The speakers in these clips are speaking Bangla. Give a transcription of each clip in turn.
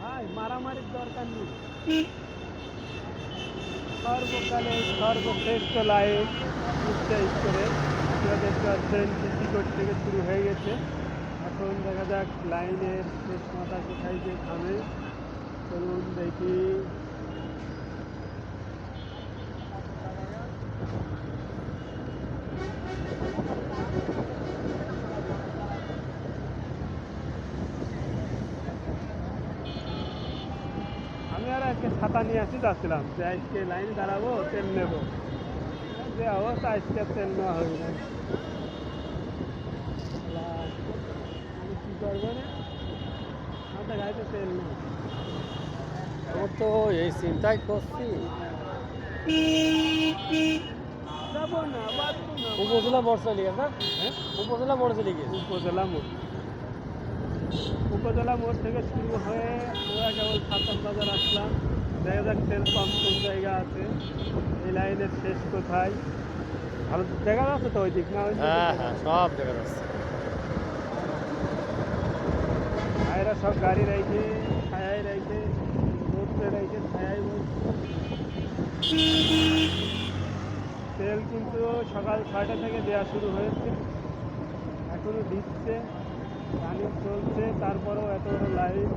ভাই মারামারির দরকার নেই, সর্বকালে সর্বশ্রেষ্ঠ লাইন উচ্চারিত করে আপনারা দেখতে পাচ্ছেন টিকট থেকে শুরু হয়ে গেছে। এখন দেখা যাক লাইনের শেষ মাথা কোথায় যে থামে। চলুন দেখি। আমি আর আজকে ছাতা নিয়ে আসি যাচ্ছিলাম যে আজকে লাইনে দাঁড়াবো, তেল নেবো। যে অবস্থা, আজকে তেল নেওয়া হবে না। আমি কী করবো না, আমাদের গাড়িতে তেল নেই। আমার তো এই চিন্তাই করছি যাবো না, বাঁচবো না। উপজেলা মোটরসাইকেল না, হ্যাঁ, উপজেলা মোটরসাইকেল উপজেলা মোড় থেকে শুরু হয়ে আমরা কেবল সাতাম বাজার আসলাম। দেখা যাক তেল পাম্প কোন জায়গা আছে, এই লাইনের শেষ কোথায়। ভালো দেখা যাচ্ছে তো ওই দিক না? ওই দিকে হ্যাঁ হ্যাঁ, সব দেখা যাচ্ছে। ভাইরা সব গাড়ি রেখে ছায়ায় রেখে রোডে রেখে ছায়ায় বলছে। তেল কিন্তু সকাল 6টা থেকে দেওয়া শুরু হয়েছে, এখনো দিচ্ছে, রানিং চলছে। তারপরেও এত বড় লাইন,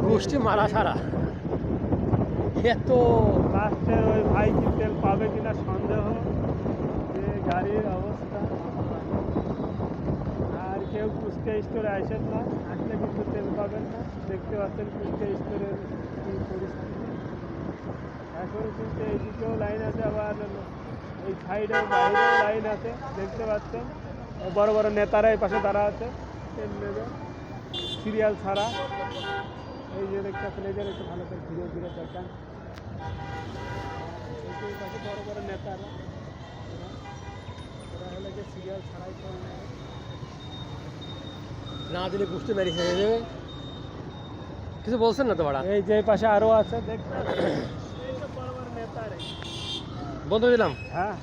গোষ্ঠী মারা সারা এত। লাস্টে ওই ভাই কি তেল পাবে কিনা সন্দেহ, যে গাড়ির অবস্থা। আর কেউ কুষ্টিয়া স্টোরে আসেন না, আসলে কিন্তু তেল পাবেন না। দেখতে পাচ্ছেন কুষ্টিয়া স্টোরের কী পরিস্থিতি। এখন কিন্তু এইদিকেও লাইন আছে, আবার এই সাইডেও বাইরেও লাইন আছে, দেখতে পাচ্ছেন। বড় বড় নেতারা এই পাশে দাঁড়া আছে তেল নেবে, সিরিয়াল ছাড়া। এই যে দেখতে পাচ্ছেন, এই যে একটু ভালো করে ঘুরে ঘুরে দেখেন, এই পাশে বড় বড় নেতারা, ওরা হলে যে সিরিয়াল ছাড়াই তেল নেবে। না দিলে গোষ্ঠী মেরে খেয়ে যাবে। কিছু বলছেন না তো বাড়া? এই যে পাশে আরো আছে, দেখতে পাচ্ছেন, এই তো বড় বড় নেতারা। বন্ধ দিলাম। হ্যাঁ।